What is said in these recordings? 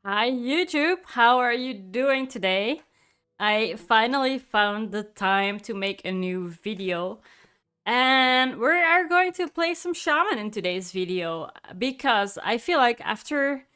Hi YouTube, how are you doing today? I finally found the time to make a new video and we are going to play some Shaman in today's video because I feel like after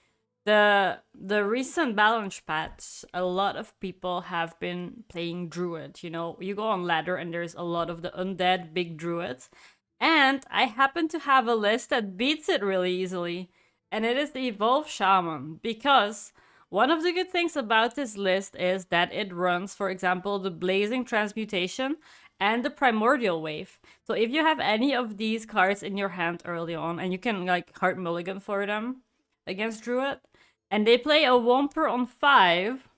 the recent balance patch, a lot of people have been playing Druid. You know, you go on ladder and there's a lot of the undead big Druids. And I happen to have a list that beats it really easily. And it is the Evolve Shaman. Because one of the good things about this list is that it runs, for example, the Blazing Transmutation and the Primordial Wave. So if you have any of these cards in your hand early on, and you can like Heart Mulligan for them against Druid, and they play a Womper on 5,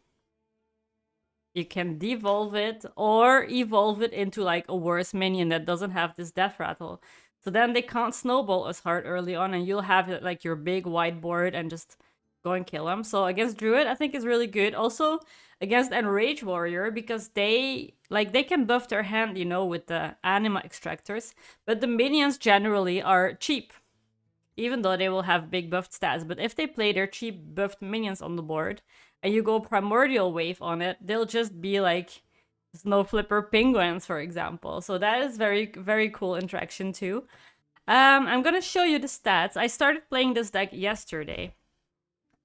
you can devolve it or evolve it into like a worse minion that doesn't have this death rattle. So then they can't snowball as hard early on, and you'll have like your big whiteboard and just go and kill them. So against Druid, I think is really good. Also against Enrage Warrior, because they can buff their hand, you know, with the anima extractors, but the minions generally are cheap, even though they will have big buffed stats. But if they play their cheap buffed minions on the board and you go Primordial Wave on it, they'll just be like Snow Flipper Penguins, for example. So that is very, very cool interaction too. I'm gonna show you the stats. I started playing this deck yesterday.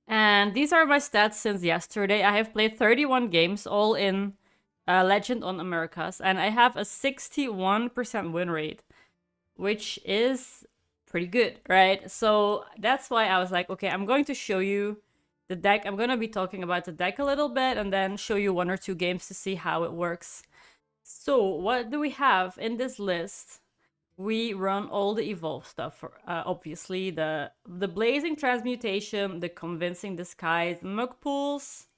And these are my stats since yesterday. I have played 31 games, all in Legend on Americas, and I have a 61% win rate, which is pretty good, right? So that's why I was like, okay, I'm going to show you the deck. I'm going to be talking about the deck a little bit and then show you one or two games to see how it works. So what do we have in this list? We run all the evolve stuff for obviously the blazing transmutation, the convincing disguise, mug pools,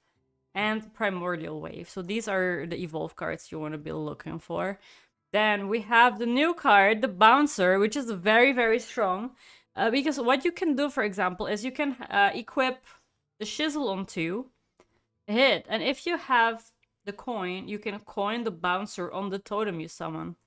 and primordial wave. So these are the evolve cards you want to be looking for. Then we have the new card, the Bouncer, which is very, very strong. Because what you can do, for example, is you can equip the Shizzle on 2, hit, and if you have the coin, you can coin the Bouncer on the totem you summon.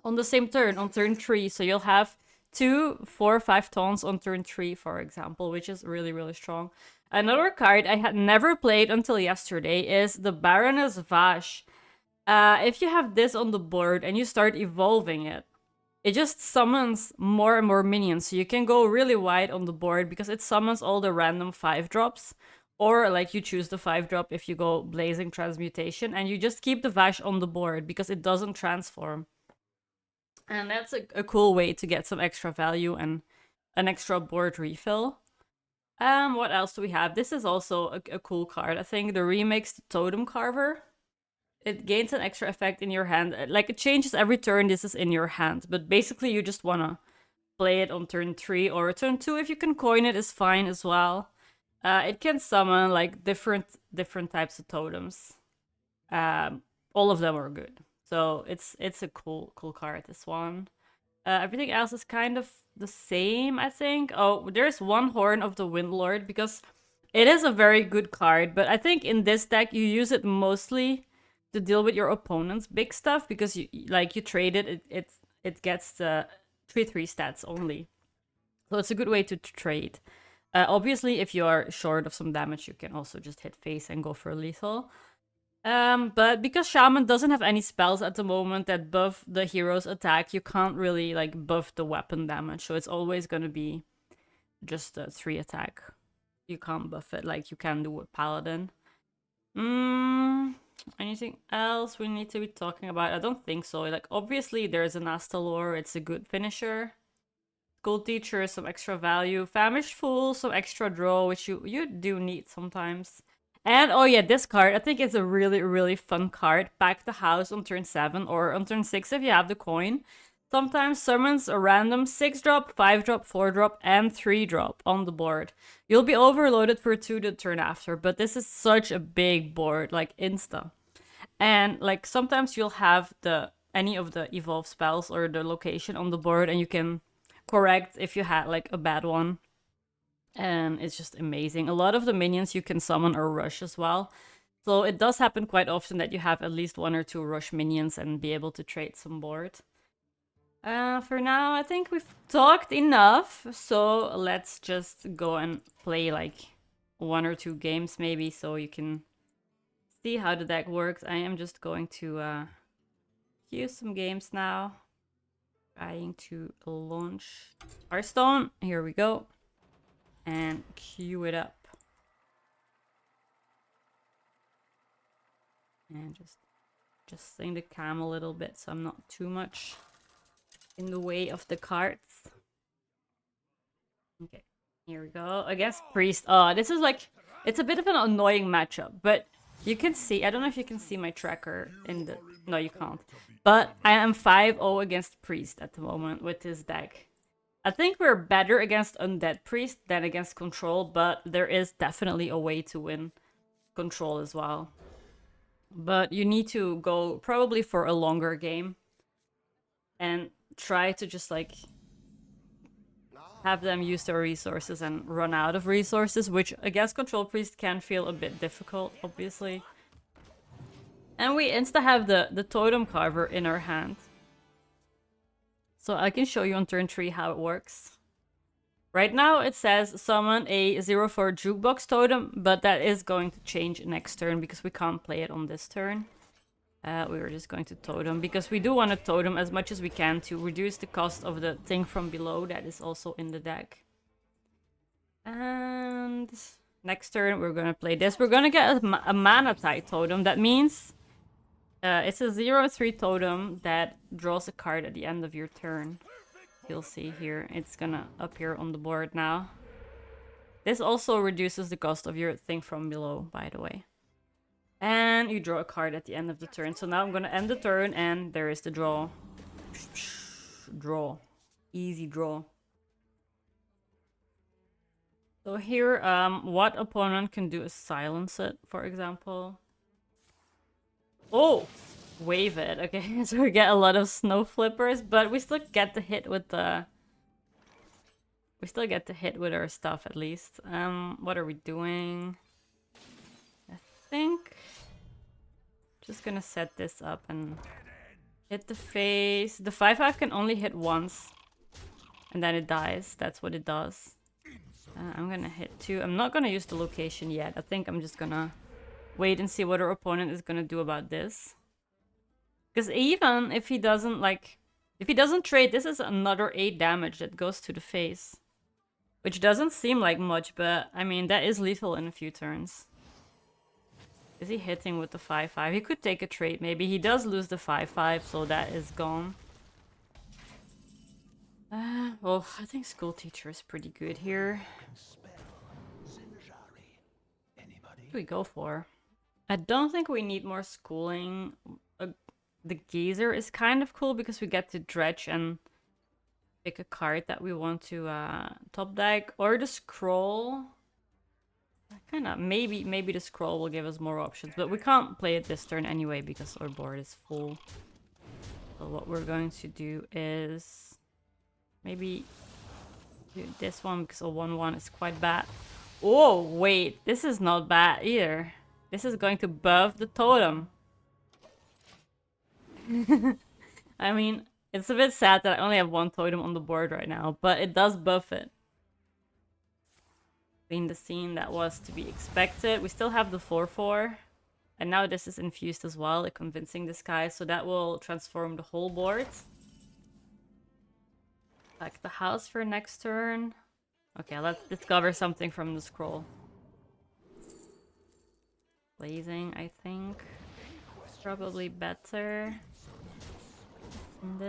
On the same turn, on turn 3, so you'll have 2, 4, 5 taunts on turn 3, for example, which is really, really strong. Another card I had never played until yesterday is the Baroness Vash. If you have this on the board and you start evolving it, it just summons more and more minions. So you can go really wide on the board because it summons all the random 5-drops. Or like you choose the 5-drop if you go Blazing Transmutation, and you just keep the Vash on the board because it doesn't transform. And that's a cool way to get some extra value and an extra board refill. What else do we have? This is also a cool card. I think the remix Totem Carver. It gains an extra effect in your hand. Like, it changes every turn this is in your hand. But basically, you just want to play it on turn 3 or turn 2. If you can coin it, is fine as well. It can summon, like, different types of totems. All of them are good. So it's a cool card, this one. Everything else is kind of the same, I think. Oh, there's one Horn of the Windlord, because it is a very good card. But I think in this deck, you use it mostly to deal with your opponent's big stuff, because you trade it gets the 3/3 stats only. So it's a good way to trade. Obviously, if you are short of some damage, you can also just hit face and go for lethal. But because Shaman doesn't have any spells at the moment that buff the hero's attack, you can't really like buff the weapon damage. So it's always gonna be just a 3 attack. You can't buff it like you can do with Paladin. Anything else we need to be talking about? I don't think so. Like, obviously there's an Astalor, it's a good finisher. School teacher, some extra value. Famished Fool, some extra draw, which you do need sometimes. And oh yeah, this card, I think it's a really, really fun card. Pack the house on turn 7 or on turn 6 if you have the coin. Sometimes summons a random 6-drop, 5-drop, 4-drop, and 3-drop on the board. You'll be overloaded for 2 the turn after, but this is such a big board, like insta. And like sometimes you'll have any of the evolve spells or the location on the board, and you can correct if you had like a bad one. And it's just amazing. A lot of the minions you can summon or rush as well. So it does happen quite often that you have at least 1 or 2 rush minions and be able to trade some board. For now, I think we've talked enough, so let's just go and play like 1 or 2 games maybe, so you can see how the deck works. I am just going to queue some games now. Trying to launch Hearthstone. Here we go. And queue it up. And just adjusting the cam a little bit so I'm not too much in the way of the cards. Okay, here we go. Against Priest. Oh, this is like, it's a bit of an annoying matchup, but you can see, I don't know if you can see my tracker in the, no you can't. But I am 5-0 against Priest at the moment with this deck. I think we're better against Undead Priest than against Control, but there is definitely a way to win Control as well. But you need to go probably for a longer game and try to just like have them use their resources and run out of resources, which against Control Priest can feel a bit difficult, obviously. And we insta have the Totem Carver in our hand. So I can show you on turn 3 how it works. Right now it says summon a 0/4 Jukebox Totem, but that is going to change next turn because we can't play it on this turn. We were just going to Totem because we do want to Totem as much as we can to reduce the cost of the thing from below that is also in the deck. And next turn we're going to play this. We're going to get a Mana Tide Totem. That means it's a 0/3 totem that draws a card at the end of your turn. You'll see here. It's gonna appear on the board now. This also reduces the cost of your thing from below, by the way. And you draw a card at the end of the turn. So now I'm gonna end the turn and there is the draw. Draw. Easy draw. So here, what opponent can do is silence it, for example. Oh! Wave it. Okay, so we get a lot of snow flippers, but we still get to hit with the... We still get to hit with our stuff, at least. What are we doing? I think... Just gonna set this up and hit the face. The 5/5 can only hit once. And then it dies. That's what it does. I'm gonna hit 2. I'm not gonna use the location yet. I think I'm just gonna wait and see what our opponent is gonna do about this. Because even if he doesn't, like... If he doesn't trade, this is another 8 damage that goes to the face. Which doesn't seem like much, but, I mean, that is lethal in a few turns. Is he hitting with the 5/5? He could take a trade, maybe. He does lose the 5/5, so that is gone. Well, I think School Teacher is pretty good here. What do we go for? I don't think we need more schooling. The Gazer is kind of cool because we get to dredge and pick a card that we want to top deck. Or the Scroll. Kind of, maybe the Scroll will give us more options. But we can't play it this turn anyway because our board is full. So what we're going to do is maybe do this one because a 1/1 is quite bad. Oh, wait. This is not bad either. This is going to buff the totem. I mean, it's a bit sad that I only have 1 totem on the board right now, but it does buff it. Clean the scene, that was to be expected. We still have the 4/4. And now this is infused as well, the Convincing Disguise, so that will transform the whole board. Back the house for next turn. Okay, let's discover something from the scroll. Blazing, I think. Probably better. And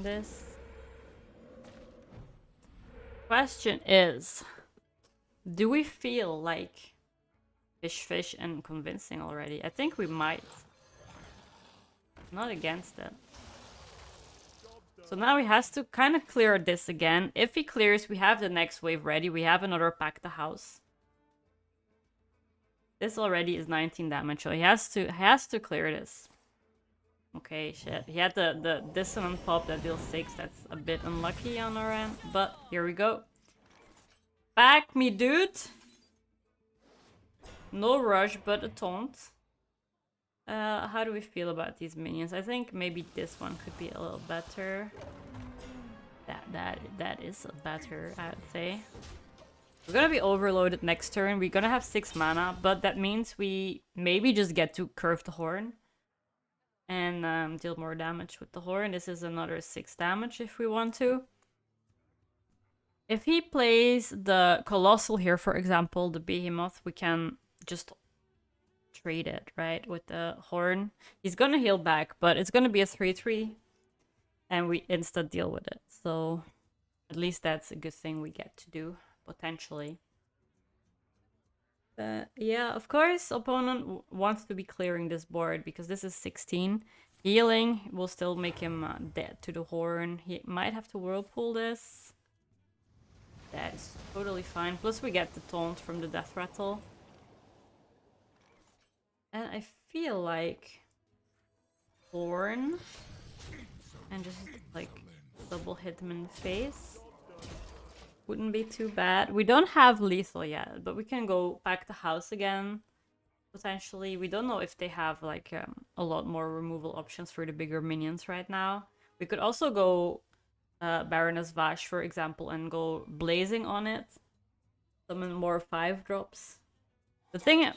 this. Question is, do we feel like fish and convincing already? I think we might. Not against it. So now he has to kind of clear this again. If he clears, we have the next wave ready. We have another Pack the House. This already is 19 damage, so he has to clear this. Okay, shit. He had the dissonant pop that deals 6. That's a bit unlucky on our end, but here we go. Back me, dude. No rush, but a taunt. How do we feel about these minions? I think maybe this one could be a little better. That is better, I would say. We're gonna be overloaded next turn. We're gonna have 6 mana, but that means we maybe just get to curve the horn and deal more damage with the horn. This is another 6 damage if we want to. If he plays the Colossal here, for example, the Behemoth, we can just trade it, right, with the horn. He's gonna heal back, but it's gonna be a 3-3, and we insta deal with it. So at least that's a good thing we get to do, potentially. Yeah, of course, opponent wants to be clearing this board because this is 16. Healing will still make him dead to the horn. He might have to whirlpool this. That is totally fine. Plus we get the taunt from the death rattle. And I feel like horn and just like double hit him in the face wouldn't be too bad. We don't have lethal yet, but we can go back to house again. Potentially, we don't know if they have like a lot more removal options for the bigger minions right now. We could also go Baroness Vash, for example, and go blazing on it. Summon more 5-drops. The thing,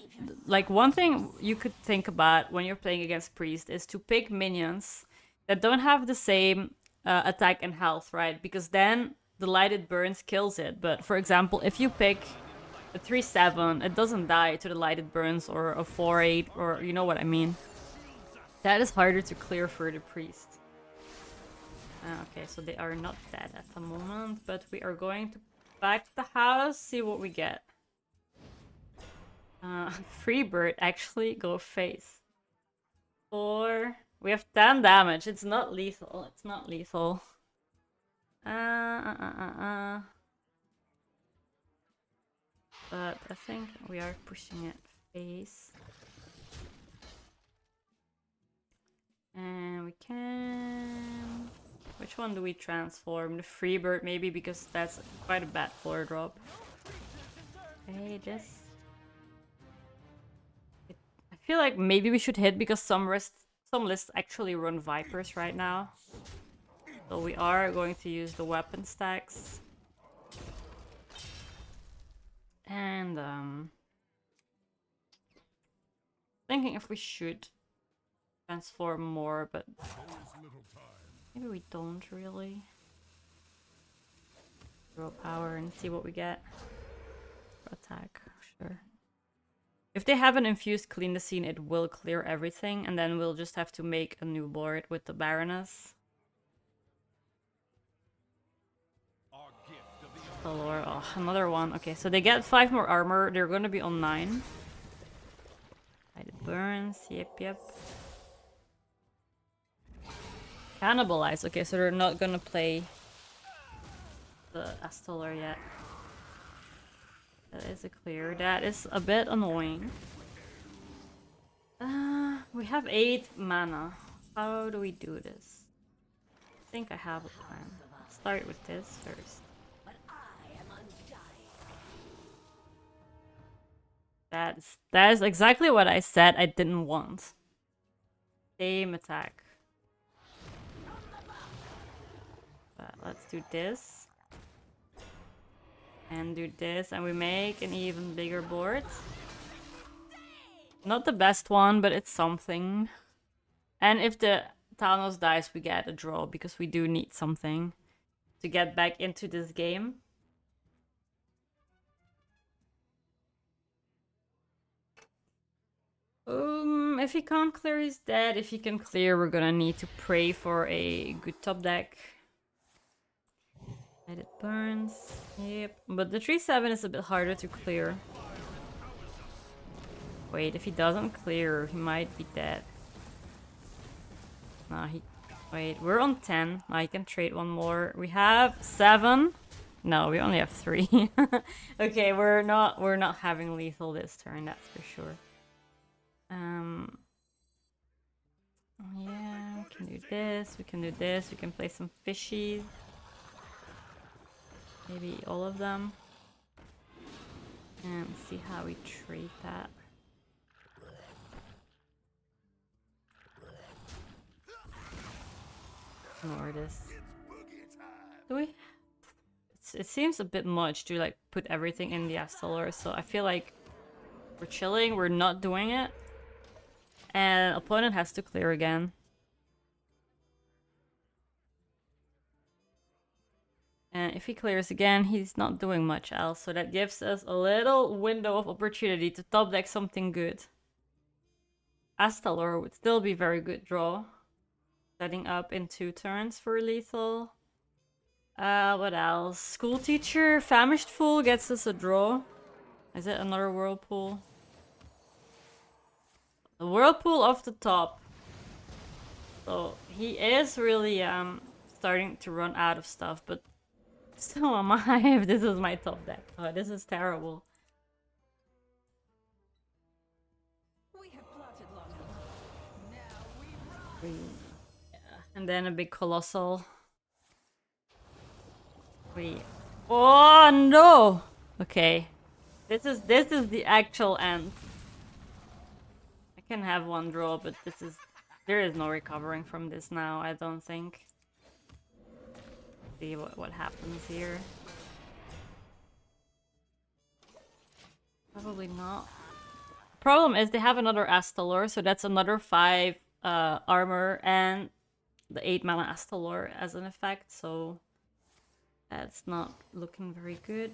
like one thing you could think about when you're playing against Priest is to pick minions that don't have the same attack and health, right? Because then the Lighted Burns kills it. But for example, if you pick a 3-7, it doesn't die to the Lighted Burns or a 4-8, or you know what I mean. That is harder to clear for the Priest. Okay, so they are not dead at the moment, but we are going to back the house, see what we get. Freebird, actually, go face. 4. We have 10 damage. It's not lethal. It's not lethal. But I think we are pushing it face. And we can... Which one do we transform? The Freebird, maybe, because that's quite a bad floor drop. Okay, this... I feel like maybe we should hit because some lists actually run Vipers right now. So we are going to use the weapon stacks. And thinking if we should transform more, but maybe we don't really. Throw power and see what we get. Attack, sure. If they have an infused clean the scene, it will clear everything, and then we'll just have to make a new board with the Baroness. Lore. Oh, another one. Okay, so they get 5 more armor. They're gonna be on 9. It burns. Yep. Cannibalize. Okay, so they're not gonna play the Astolar yet. That is a clear. That is a bit annoying. We have 8 mana. How do we do this? I think I have a plan. Let's start with this first. That is exactly what I said I didn't want. Same attack. But let's do this. And do this, and we make an even bigger board. Not the best one, but it's something. And if the Thanos dies, we get a draw, because we do need something to get back into this game. If he can't clear, he's dead. If he can clear, we're gonna need to pray for a good top deck. And it burns. Yep. But the 3-7 is a bit harder to clear. Wait, if he doesn't clear, he might be dead. Nah, wait, we're on 10. I can trade one more. We have 7. No, we only have 3. Okay, we're not having lethal this turn, that's for sure. Yeah, we can do this, we can do this, we can play some fishies. Maybe all of them. And see how we trade that. Ignore this. Do we? It's it seems a bit much to like put everything in the Astellar, so I feel like we're chilling, we're not doing it. And opponent has to clear again. And if he clears again, he's not doing much else, so that gives us a little window of opportunity to top deck something good. Astellar would still be very good draw. Setting up in 2 turns for lethal. What else? School teacher, famished fool gets us a draw. Is it another whirlpool? The whirlpool off the top. So he is really starting to run out of stuff, but so am I if this is my top deck. Oh, this is terrible. Yeah. And then a big colossal. Oh no! Okay. This is the actual end. I can have one draw, but there is no recovering from this now, I don't think. See what happens here. Probably not. Problem is they have another Astellar, so that's another 5 armor and the 8 mana Astellar as an effect, so that's not looking very good.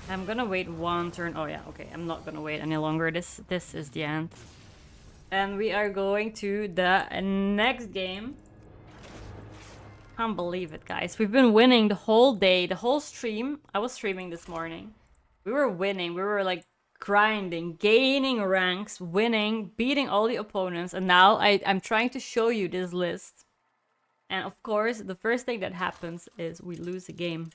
I'm gonna wait 1 turn. Oh yeah, okay, I'm not gonna wait any longer. This is the end. And we are going to the next game. Can't believe it, guys. We've been winning the whole day, the whole stream. I was streaming this morning. We were winning. We were like grinding, gaining ranks, winning, beating all the opponents. And now I'm trying to show you this list. And of course, the first thing that happens is we lose a game.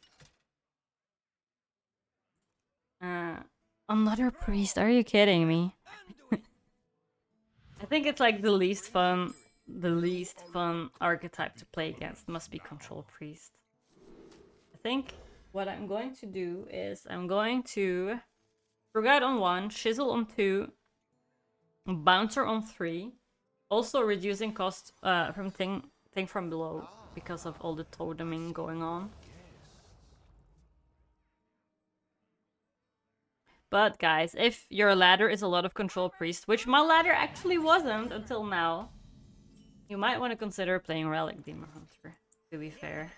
Another priest? Are you kidding me? I think it's like the least fun archetype to play against must be control priest. I think what I'm going to do is I'm going to Brigade on 1, Chisel on 2, Bouncer on 3, also reducing cost from thing from below because of all the toteming going on. But guys, if your ladder is a lot of control priest, which my ladder actually wasn't until now, you might want to consider playing Relic Demon Hunter, to be fair.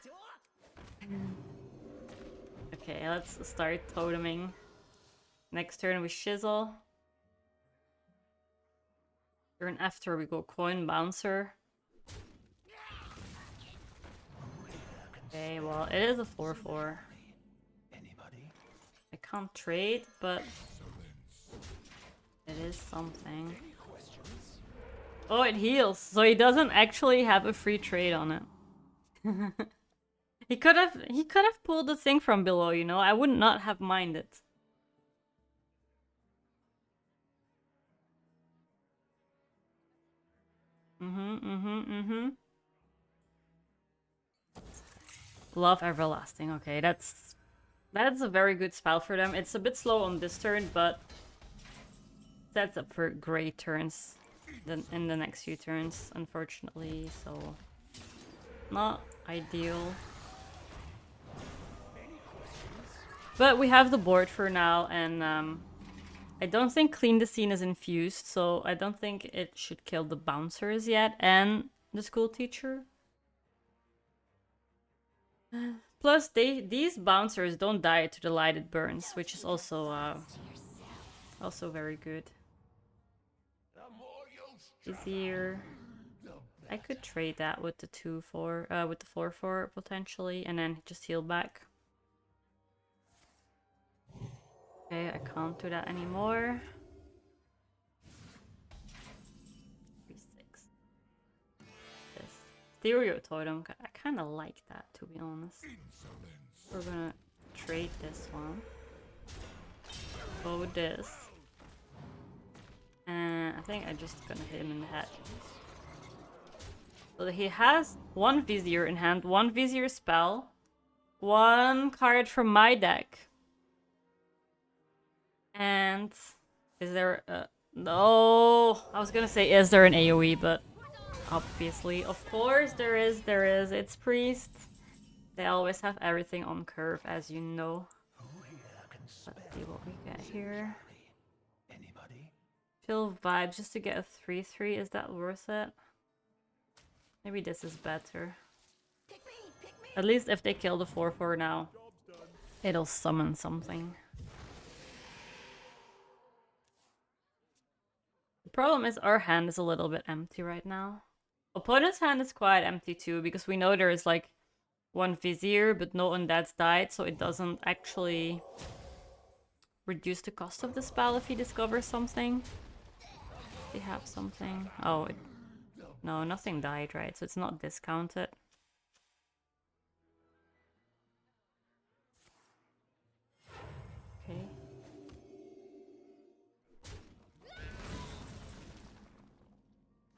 Okay, let's start toteming. Next turn we Chisel. Turn after we go Coin Bouncer. Okay, well, it is a 4/4. I can't trade, but it is something. Oh, it heals, so he doesn't actually have a free trade on it. he could have pulled the thing from below, you know. I would not have minded. Love Everlasting. Okay, that's a very good spell for them. It's a bit slow on this turn, but sets up for great turns in the next few turns, unfortunately, so not ideal. But we have the board for now, and I don't think Clean the Scene is infused, so I don't think it should kill the bouncers yet, and the school teacher. Plus, these bouncers don't die to the lighted burns, which is also very good. Easier. I could trade that with the 2/4, with the 4/4 potentially, and then just heal back. Okay, I can't do that anymore. 3/6. This Stereo Totem, I kind of like that, to be honest. We're gonna trade this one. Go this. And I think I'm just gonna hit him in the head. So he has 1 Vizier in hand, 1 Vizier spell, 1 card from my deck. And is there a... No! I was gonna say, is there an AoE, but Obviously. Of course there is. It's priest. They always have everything on curve, as you know. Let's see what we get here. Chill vibes just to get a 3/3. Is that worth it? Maybe this is better. At least if they kill the 4/4 now, it'll summon something. The problem is our hand is a little bit empty right now. Opponent's hand is quite empty too, because we know there is like one Vizier, but no Undead's died, so it doesn't actually reduce the cost of the spell if he discovers something. They have something. Oh, no, nothing died, right? So it's not discounted. Okay.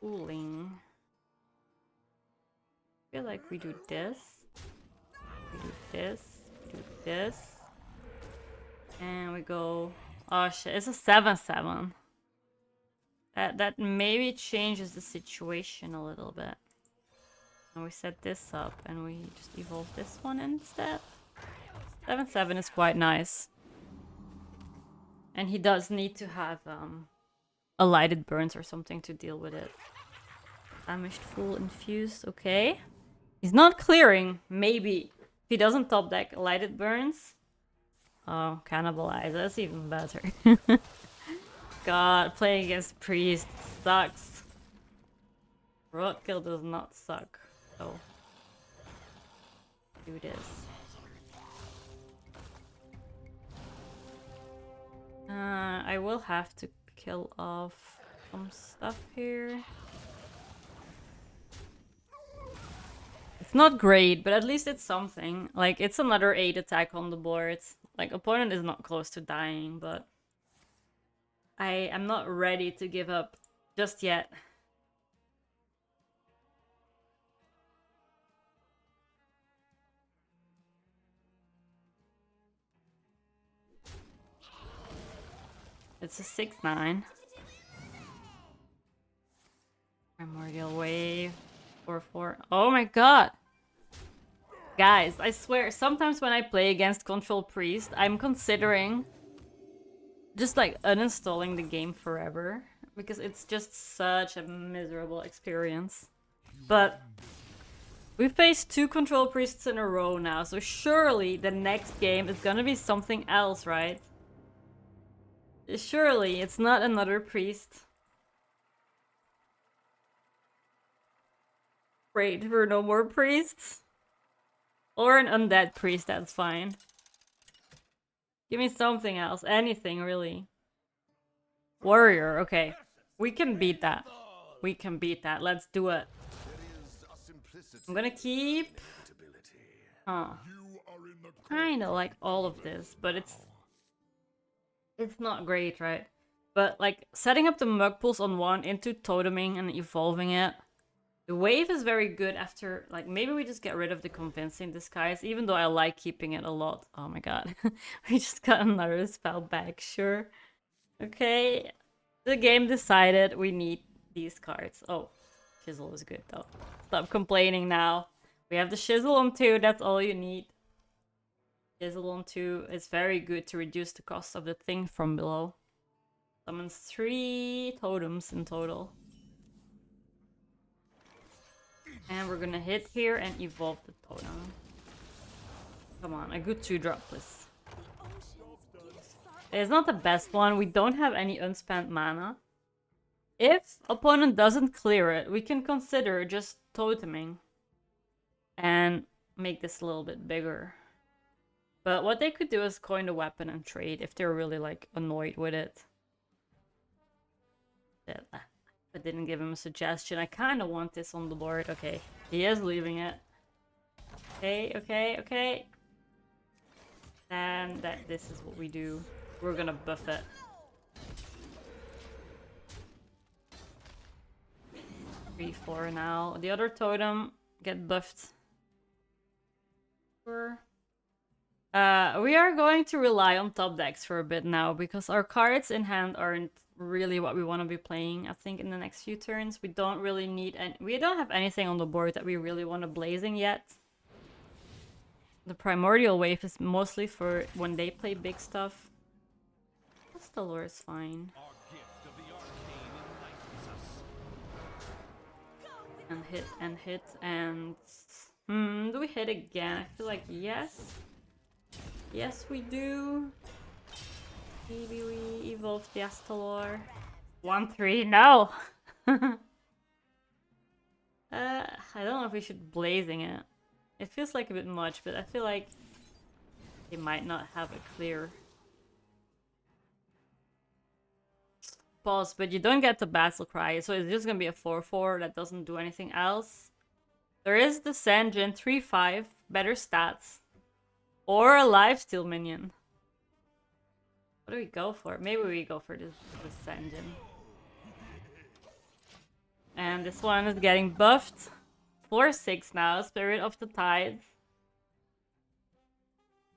Cooling. I feel like we do this. We do this. We do this. And we go... Oh shit, it's a 7/7. That maybe changes the situation a little bit. And we set this up and we just evolve this one instead. 7/7 is quite nice. And he does need to have a lighted burns or something to deal with it. Famished Fool infused, okay. He's not clearing, maybe. If he doesn't top deck lighted burns. Oh, cannibalize, that's even better. God, playing against priest sucks. Roadkill does not suck. So, do this. I will have to kill off some stuff here. It's not great, but at least it's something. Like, it's another 8 attack on the board. Like, opponent is not close to dying, but I am not ready to give up just yet. It's a 6/9. Primordial Wave. 4/4. Oh my god! Guys, I swear, sometimes when I play against Control Priest, I'm considering just like uninstalling the game forever. Because it's just such a miserable experience. But we've faced 2 Control Priests in a row now, so surely the next game is gonna be something else, right? Surely it's not another priest. Great, for no more priests. Or an undead priest, that's fine. Give me something else, anything really. Warrior, okay. We can beat that. We can beat that, let's do it. I'm gonna keep... Huh. Kinda like all of this, but it's not great, right? But like setting up the mug pools on one into toteming and evolving it. The wave is very good after, like, maybe we just get rid of the convincing disguise, even though I like keeping it a lot. Oh my god. We just got another spell back, sure. Okay. The game decided we need these cards. Oh, Chisel is good though. Stop complaining now. We have the Chisel on 2, that's all you need. Chisel on 2 is very good to reduce the cost of the thing from below. Summons 3 totems in total. And we're gonna hit here and evolve the totem. Come on, a good 2-drop, please. It's not the best one. We don't have any unspent mana. If opponent doesn't clear it, we can consider just toteming. And make this a little bit bigger. But what they could do is coin the weapon and trade if they're really, like, annoyed with it. I didn't give him a suggestion. I kind of want this on the board. Okay, he is leaving it. Okay, okay, okay. And this is what we do. We're gonna buff it. 3/4 now. The other totem get buffed. We are going to rely on top decks for a bit now because our cards in hand aren't really what we want to be playing, I think, in the next few turns. We don't really need we don't have anything on the board that we really want to blazing yet. The Primordial Wave is mostly for when they play big stuff. The lore is fine. And hit and do we hit again? I feel like yes. Yes we do. Maybe we evolve the Astalor. 1-3, no! I don't know if we should blazing it. It feels like a bit much, but I feel like they might not have a clear pause, but you don't get the Battle Cry, so it's just gonna be a 4-4 that doesn't do anything else. There is the Sanjin 3-5, better stats, or a lifesteal minion. What do we go for? Maybe we go for this Sanjin. And this one is getting buffed. 4-6 now, Spirit of the Tide.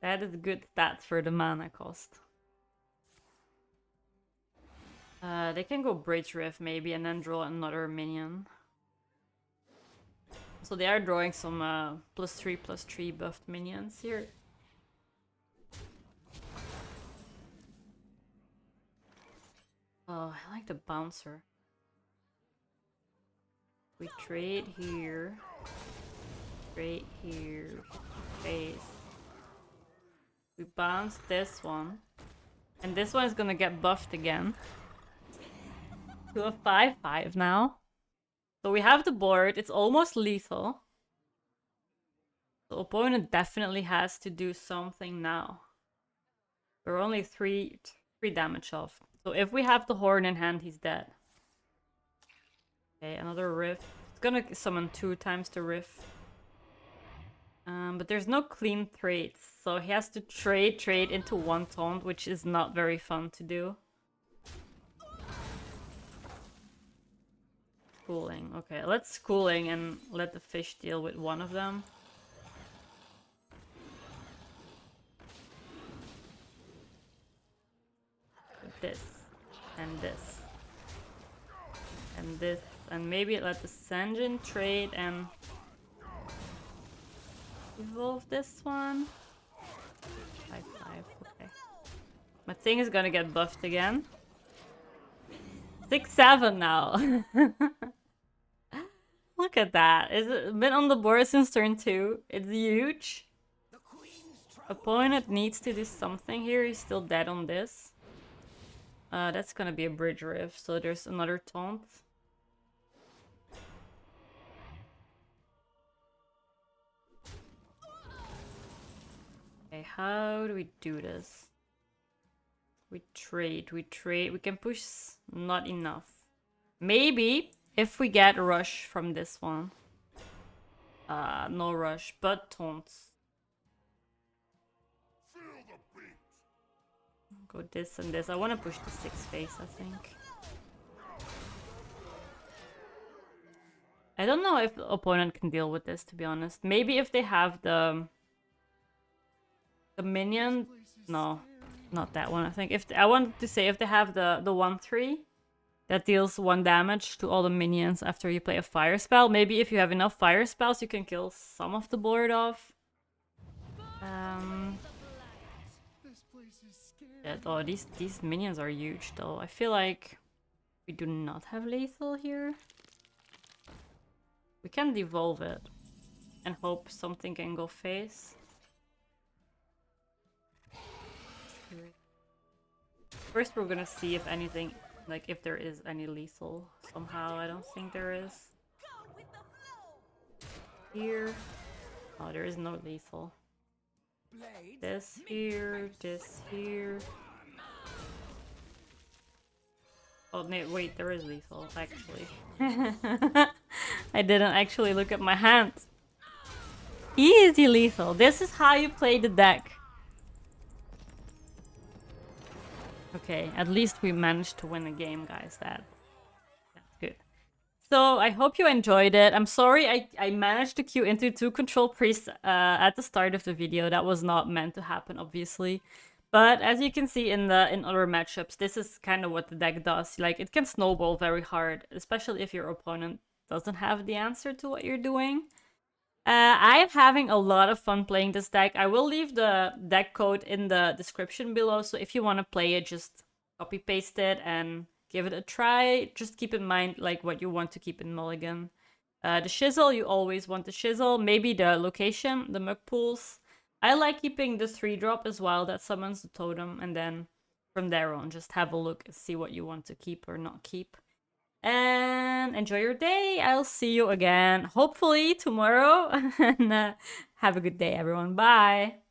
That is good stats for the mana cost. They can go Bridge Rift maybe and then draw another minion. So they are drawing some +3/+3 buffed minions here. Oh, I like the bouncer. We trade here. Trade here. Face. We bounce this one. And this one is gonna get buffed again. To a 5-5 now. So we have the board. It's almost lethal. The opponent definitely has to do something now. We're only 3 damage off. So if we have the horn in hand, he's dead. Okay, another rift. It's gonna summon 2 times the rift. But there's no clean trades. So he has to trade into 1 taunt, which is not very fun to do. Schooling. Okay, let's schooling and let the fish deal with one of them. This. And this. And this. And maybe let the Sanjin trade and evolve this one. 5-5, okay. My thing is gonna get buffed again. 6-7 now. Look at that. It's been on the board since turn 2. It's huge. Opponent needs to do something here. He's still dead on this. That's gonna be a bridge rift, so there's another taunt. Okay, how do we do this? We trade. We can push not enough. Maybe if we get a rush from this one. No rush, but taunts. Go this and this. I want to push the 6 face, I think. I don't know if the opponent can deal with this, to be honest. Maybe if they have the minion. No, not that one. I think I wanted to say if they have the 1/3 that deals 1 damage to all the minions after you play a fire spell. Maybe if you have enough fire spells, you can kill some of the board off. Yeah, oh, these minions are huge though. I feel like we do not have lethal here. We can devolve it and hope something can go face. First we're gonna see if anything, like if there is any lethal somehow. I don't think there is. Here. Oh, there is no lethal. This here, this here. Oh, no, wait, there is lethal, actually. I didn't actually look at my hand. Easy lethal. This is how you play the deck. Okay, at least we managed to win a game, guys. That's good. So I hope you enjoyed it. I'm sorry I managed to queue into 2 control priests at the start of the video. That was not meant to happen, obviously. But as you can see in other matchups, this is kind of what the deck does. Like, it can snowball very hard, especially if your opponent doesn't have the answer to what you're doing. I'm having a lot of fun playing this deck. I will leave the deck code in the description below, so if you want to play it, just copy paste it and give it a try. Just keep in mind like what you want to keep in Mulligan. The shizzle, you always want the shizzle. Maybe the location, the mug pools. I like keeping the 3-drop as well that summons the totem, and then from there on, just have a look and see what you want to keep or not keep. And enjoy your day. I'll see you again, hopefully tomorrow. And have a good day, everyone. Bye.